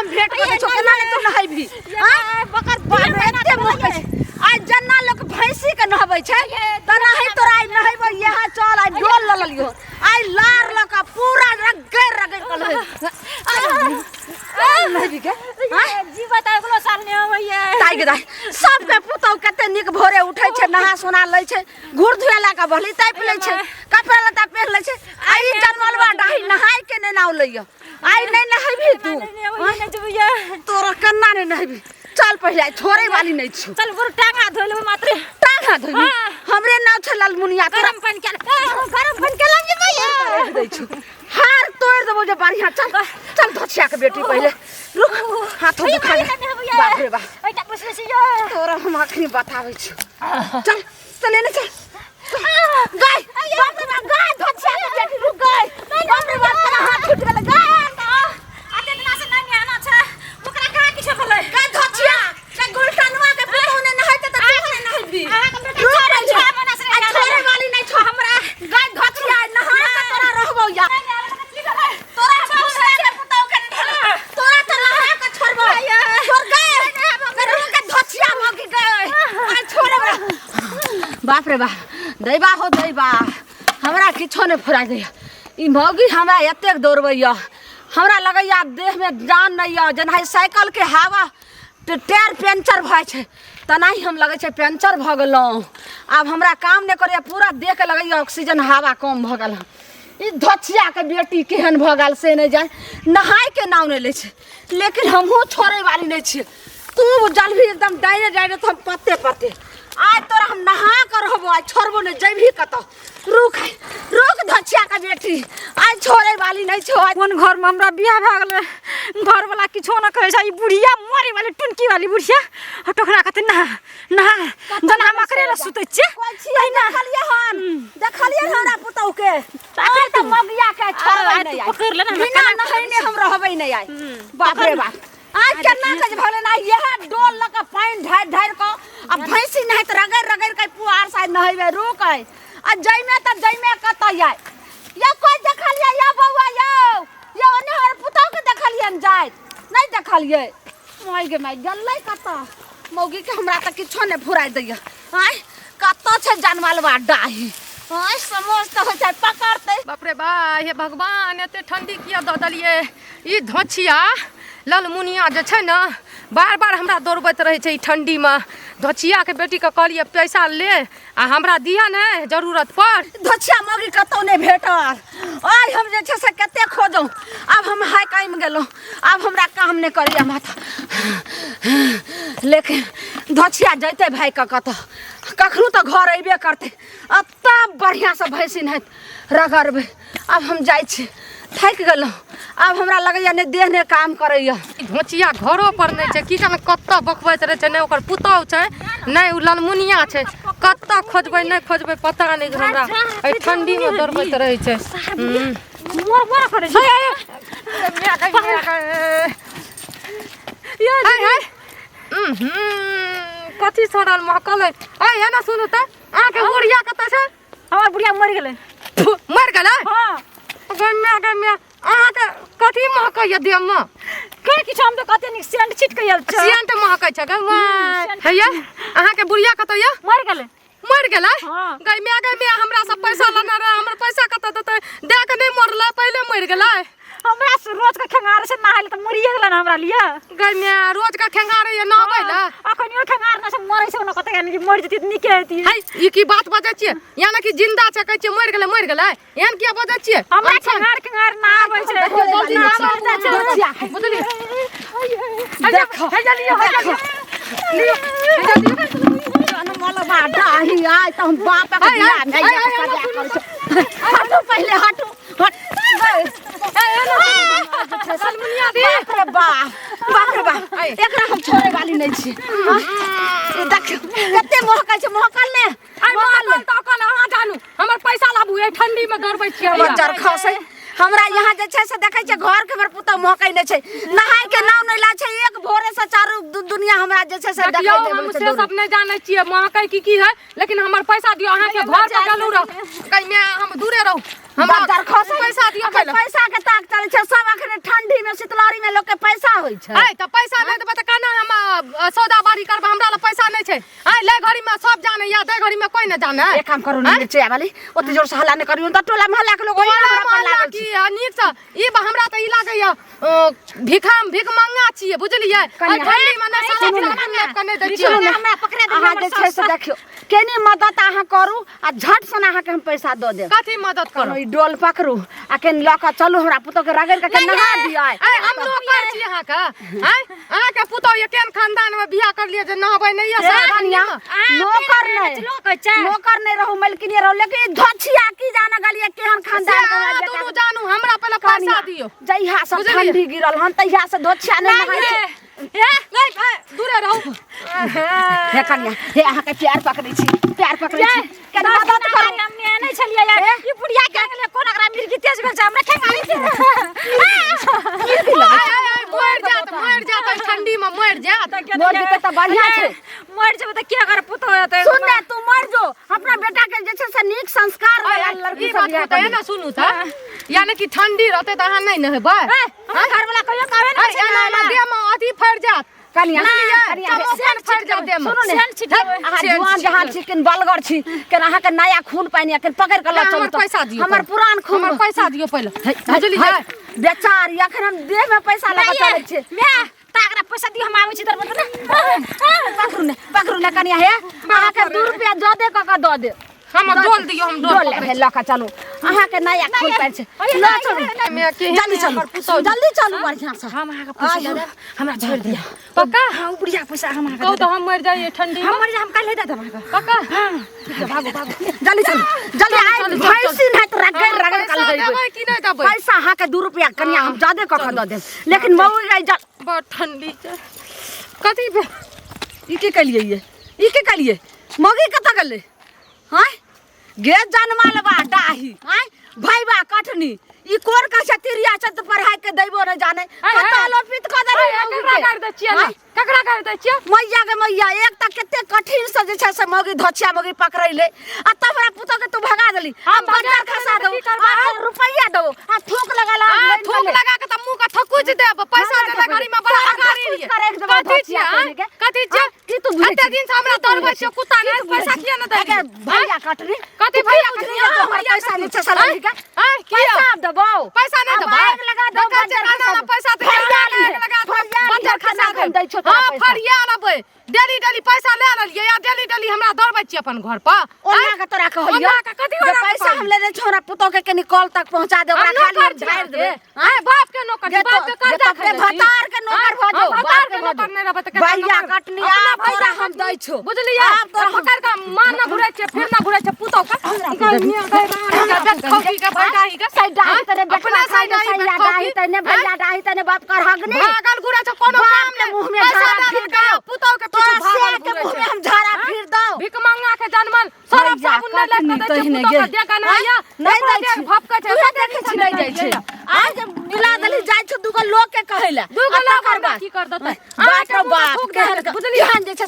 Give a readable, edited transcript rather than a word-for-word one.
हम भेट कर छो केना ने तू नहाई भी हां बकर एते मोह आज जन्ना लोग भैंसी के नहबै छै त नहाई तोरा आई नहैबो यहां चल आई डोल ल लियो आई लार ल का पूरा रगड़ कर नहबी के जी बता बोलो साल ने होइए ताई के दाई सब के पुतौ कते निक भोरे उठै छै नहा सोना लै छै घुर धुएला का भली ताप लै छै कपड़ा लता पहिर लै छै आई जनमलवा डाही नहाय के नै नाउ लइयो आई नै नहबी तू तोरा कन्ना नै नहबी चल पहिले छोरे वाली नहीं छु चल बुर टांगा धोल मात्र टांगा धोल हमरे नाव छ लालमुनिया गरम पानी के लम जे भैया दे छु हार तोड़ देबो जे बढ़िया चल चल धछिया के बेटी पहिले रुक हाथो दुखा बाप रे बाप ओटा पुछले तोरा हम अखनी बताबै छु चल चल ने चल गाय बाप रे बाप गाय धछिया के बेटी रुक गाय बाप रे बाप तोरा हाथ छूट गेल गाय आते दिना से नहीं आना छ ओकरा कहा किछ बोले गाय धछिया से गुलटनवा के बेटो ने नहाइते त तू ने नहाइबी छोरे वाली नहीं छ हमरा गाय धछिया नहा के तोरा रहबो या तोरा छोरे के पुतौ के तोरा त नहा के छोड़बो छोड़ गए रू के धछिया मगी गए छोड़बो बाप रे बाप दैबा हो दैबा हमरा किछो ने फुरा दे ई मगी हमरा एतेक दौड़बैया हमरा लगैया देह में जान नहीं है जेना साइकिल के हवा टायर पंचर भय छै तनाही हम लगे छै पंचर भ गेलौ अब हमरा काम नहीं करे पूरा देह के लगैया ऑक्सीजन हवा कम भ गेल ई धछिया के बेटी केहन भ गेल से नहीं जाय नहाय के नाव नहीं ले छै लेकिन हमहू छोड़े वाली नहीं छी तू जल भी एकदम डाइरे डाइरे हम पत्ते पत्ते आज तोरा हम नहा कर रहबो आज छोड़बो ने जइभी कत रुक रुक धछिया का बेटी आज छोड़े वाली नहीं छो कोन घर में हमरा बियाह भ गेले घर वाला किछो न कहै छै ई बुढ़िया मरे वाली टुनकी वाली बुढ़िया टोकरा कते ना ना जना मकरे ल सुतै छै आई ना देखलिए हमरा पुतौ के आज त मगिया के छोड़बै नहीं आई पकड़ ले ना बिना नहैने हम रहबै नहीं आई बाप रे बाप आज केना के भले ना यह डोल ल के पानी ढार ढार को अब भैंसी नहीं त रगड़ रगड़ के पुआर साइड नहैबे रुक आई आ जइमे त जइमे कत आय या कोई देखलिए या बौआ यो ओने हर पुतौ के देखलिए न जाय नहीं देखलिए मोय गे माय गल्लै कत मौगी के हमरा त किछो ने फुराय दैया आय कत छै जानमालवा डाही आय समझ त हो छै पकड़तै बाप रे बा हे भगवान एते ठंडी किया द दलिए ई धछिया लालमुनिया जे छै न बार बार हमरा दौड़बैत रहे छै ई ठंडी में धछिया के बेटी के कहलिए पैसा ले आ हमरा दिया ने जरूरत पर धछिया मौगी कतौ ने भेटल आय हम जे छै से कते खोजौ अब हम हाय काइम गेलौ अब हमरा काम ने करिया माथा लेकिन धछिया जैते भाई का कत कखनु तो घर अइबे करते अत्ता बढ़िया से भैंसी नहीं रगड़बे अब हम जाय छी थक गेलौ अब हमरा लगैया ने देह ने काम करैया धछिया घरो पर नहीं छै की जाने कत्ता बखबैत रहे छै ने ओकर पुतौ छै नहीं उ लालमुनिया छै कत्ता खोजबै नहीं खोजबै पता नहीं हमरा ए ठंडी में दौड़बैत रहे छै मोर मोर करे छै ये हाय कथी सड़ल महकल ए एना सुनु त आ के बुढ़िया कत छै हमर बुढ़िया मर गेलै मर गेलै हां गम्या अहाँ के कथी महकैया देह में के किछ हम त कते निक सेंट छिट के आयल छै सेंट महकै छै गम्मा हैया अहाँ के बुढ़िया कत या मर गेलै गम्या हमरा सब पैसा लेना रहे हमर पैसा कत देतै दे के नहीं मरला पहले मर गेलै हमरा रोज के खेंगार से नहाइल त मरिए गेलन हमरा लिए गम्या रोज का खेंगार ये नहबै ला अखनियो खेंगार न से मरै छै न कते यानी कि मर जति निके हेती है ई की बात बजै छियै यानी कि जिंदा छै कहै छियै मर गेलै एहन किया बजै छियै हमरा खेंगार ना आबै छै धछिया बुझली देखो जानमालवा डाही आय त हम बाप के बियाह नहीं हटो पहले हटो लालमुनिया दी बाप रे बा एकरा हम छोड़े वाली नहीं छी देख कते महकै छै महकल ने आई महकल त अकल अहाँ जानू हमर पैसा लाबू ए ठंडी में दौड़बै छियै हमर जरखा से हमरा यहाँ जे छै से देखै छै घर के हमर पुतौ महकै नै छै नहाय के नाम नै ला छै एक भोरे से चारू दुनिया हमरा जे छै से देखै देखियो देबै हम छै से सब नहीं जाने छिए महकै की है लेकिन हमर पैसा दियो अहाँ के घर पे गेलू रह कहीं में हम दूरे रहू हमरा दरखास्त पैसा दियो पहले पैसा के ताक चलै छै सब अखने ठंडी में शीतलहरी में लोग के पैसा होय छै है त पैसा नै देबे त केना हम सौदा बारी करब हमरा ल पैसा नै छै है ले घड़ी में सब जाने या दे घड़ी में कोई न जाने एक काम करू नी चे वाली ओते जोर से हल्ला नै करियो त टोला मोहल्ला के लोग ओहिना हमरा पर लागल की छै नीक से ई हमरा त ई लागै या भीख मंगा छिए बुझलियै ठंडी में ना सारा सामान लेब के नै दै छिए हमरा पकड़ा दे अहाँ जे छै से देखियो केनी मदद अहाँ करू आ झट से अहाँ के हम पैसा द देब कथी मदद करो ई डोल पकड़ू आ केन ल के चलू हमरा पुतो के रगड़ के नहा दिया हम नौकर छी अहाँ के हैं अहाँ के पुतो ये केन खानदान में बियाह कर लिए जे नहबै नै या साधनिया नौकर नहीं रहू मलकिनी रहू लेकिन धछिया की जाना गलिए केहन खानदान के दुनु जानू हमरा पहले पैसा दियो जइहा सब ठंडी गिरल हन तइहा से धछिया नहीं नहाय दूरे रहू हे कन्या हे अहाँ के प्यार पकड़ै छी केना मदद करू हम नहीं छलिए यार ई बुढ़िया के गेले कोन एकरा मिर्गी तेज भेल छै हमरा खेंगाई मर जात ठंडी में मर जात मोर जीते त बढ़िया छै मर जेबे त क्या करे पुतो होते सुन ले तू मर जो अपना बेटा के जे छै से नीक संस्कार वाला लड़की सब बियाह है ना सुनू त यानी कि ठंडी रहते त अहाँ नै नहबै हम घर वाला कहियो कहबे नै छै ना देह में अथी फड़ जात कनिया सेन फड़ जात देह में सुनो ने अहाँ जवान जहान छी किन बलगर छी केन अहाँ के नया खून पानी के पकड़ के ल चलू पैसा दियो हमर पुरान खून हमर पैसा दियो पहले बुझलियै बेचारी अखन हम देह में पैसा लगा चलै छै मैं ताकरा पैसा दियो हम आबै छी तर बता पकड़ू ने कनिया हे अहाँ के 2 रुपया ज्यादा क के द दे हम डोल दियो हम डोल ले ल के चलू अहाँ के नया खून पानी छै ल चलू जल्दी चलू बढ़िया से हम अहाँ के पैसा दे हमरा छोड़ दिया पक्का हम बुढ़िया पैसा हम अहाँ कहू तो हम मर जाइए ठंडी हम मर जा हम काल दे देब पक्का भागो भागो जल्दी चलू आई भैंसी नहीं तो रगड़ कल देबै कि नै देबै पैसा अहाँ के 2 रुपया कनिया हम ज्यादा क के द देब लेकिन मौगी गई बहुत ठंडी छै कथी ई के कलिए ई के कलिए मौगी कत गेलै हैं गे जनमाल बा डाही हैं भईबा कटनी ई कोन का छतिरिया छत पढ़ाई के दैबो न जाने कत लोपित क दे ककरा कर दै छियै ककरा कर दै छियै मैया के मैया एक त केते कठिन से जे छै से मौगी धछिया मौगी पकड़ैले आ तबरा पुतो के तू भगा देली हम बाजार खसा दो रुपया दो आ थूक लगा के त मुंह का थकुच देब पैसा दे गाड़ी में बड़ा गाड़ी लिए कथी छियै की तू एते दिन से हमरा तोरबै छियै कुत्ता ने पैसा किया न दै भैया कटनी कथी भैया पैसा नहीं छै सलाही का पैसा दबो पैसा नहीं देबै लगा दो पैसा दे लगा बंजर खसा दे हां फरिया लेबै डेली पैसा ले लेलिए या डेली हमरा दौड़बै छी अपन घर पर ओना के तोरा कहलियो कथी पैसा हम ले छोरा पुतो के कनी कॉल तक पहुंचा दे ओकरा खाली ढार दे हां बाप के नौकर बाप के कर्जा के भतार के नौकर भजो बाप के नौकर नै रहबै त भैया कटनी आ पैसा हम दै छो बुझलियै पकड़ के मान न घुरै छै फिर न घुरै छै पुतो के खौकी के बैठाही के साइड डाही तने बेटा साइड डाही तने भैया डाही तने बाप कर हगनी भागल घुरै छै कोनो काम नै मुंह में झाड़ा फिर दो पुतो के पीछे भागल के मुंह में हम झाड़ा फिर दो भिक मंगा के जन्मल सरफ साबुन नै ले के दै छै पुतो के देगा नै या नहीं दै छै भपकै छै देखे छी नहीं जाइ छै आज मिला दली जाइ छ दुगो लोग के कहैला दुगो लोग करबा की कर दतै बाप रे बाप बुझलियै जे छै